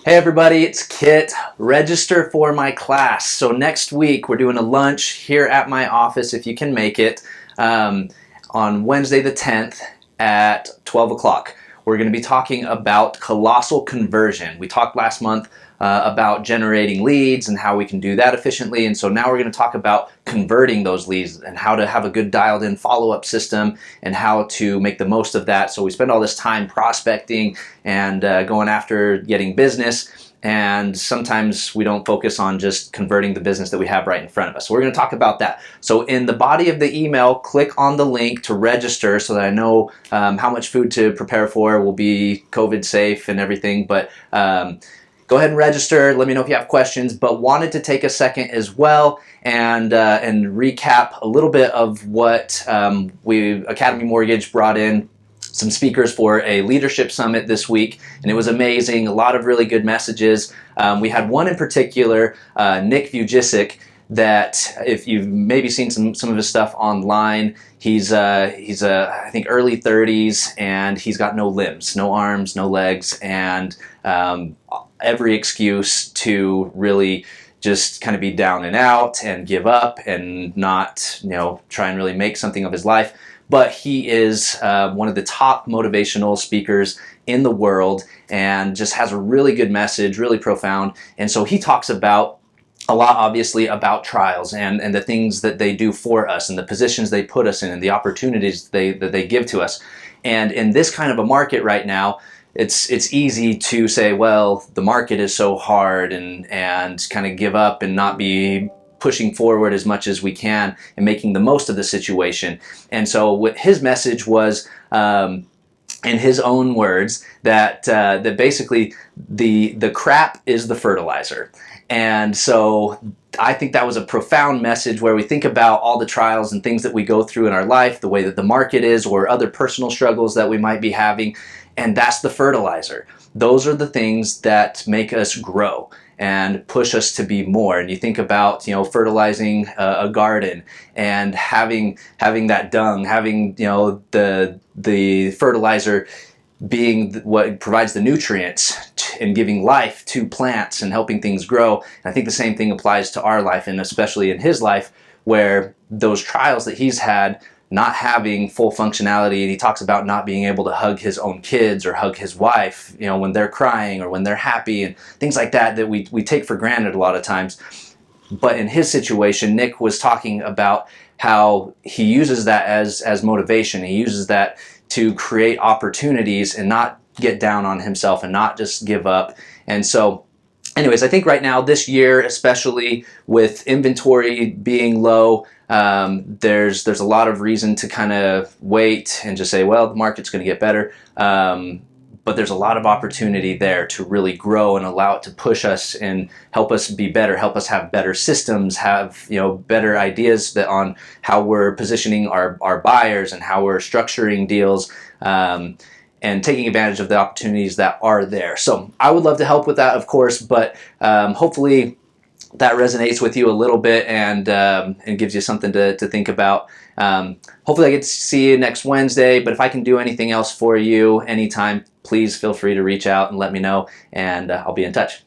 Hey everybody, it's Kit. Register for my class. So next week we're doing a lunch here at my office if you can make it on Wednesday the 10th at 12 o'clock. We're going to be talking about colossal conversion. We talked last month about generating leads and how we can do that efficiently, and so now we're going to talk about converting those leads and how to have a good dialed in follow-up system and how to make the most of that. So we spend all this time prospecting and going after getting business, and sometimes we don't focus on just converting the business that we have right in front of us. So we're going to talk about that. So in the body of the email, click on the link to register so that I know how much food to prepare for. Will be COVID safe and everything, but go ahead and register. Let me know if you have questions, but wanted to take a second as well and recap a little bit of what Academy Mortgage brought in some speakers for a leadership summit this week, and it was amazing. A lot of really good messages. We had one in particular, Nick Vujicic, that if you've maybe seen some of his stuff online, he's I think early 30s, and he's got no limbs, no arms, no legs, and every excuse to really just kind of be down and out and give up and not, try and really make something of his life. But he is one of the top motivational speakers in the world and just has a really good message, really profound. And so he talks about a lot, obviously, about trials and the things that they do for us and the positions they put us in and the opportunities that they give to us. And in this kind of a market right now, it's easy to say, well, the market is so hard and kind of give up and not be pushing forward as much as we can and making the most of the situation. And so what his message was, in his own words, that basically the crap is the fertilizer. And so I think that was a profound message where we think about all the trials and things that we go through in our life, the way that the market is, or other personal struggles that we might be having, and that's the fertilizer. Those are the things that make us grow and push us to be more. And you think about, fertilizing a garden and having that dung, having, the fertilizer being what provides the nutrients and giving life to plants and helping things grow. And I think the same thing applies to our life, and especially in his life, where those trials that he's had, not having full functionality, and he talks about not being able to hug his own kids or hug his wife, when they're crying or when they're happy, and things like that we take for granted a lot of times. But in his situation, Nick was talking about how he uses that as motivation. He uses that to create opportunities and not get down on himself and not just give up. And so anyways, I think right now, this year, especially with inventory being low, there's a lot of reason to kind of wait and just say, well, the market's going to get better. But there's a lot of opportunity there to really grow and allow it to push us and help us be better, help us have better systems, have better ideas on how we're positioning our buyers and how we're structuring deals, and taking advantage of the opportunities that are there. So I would love to help with that, of course, but hopefully that resonates with you a little bit and gives you something to think about. Hopefully I get to see you next Wednesday, but if I can do anything else for you anytime, please feel free to reach out and let me know, and I'll be in touch.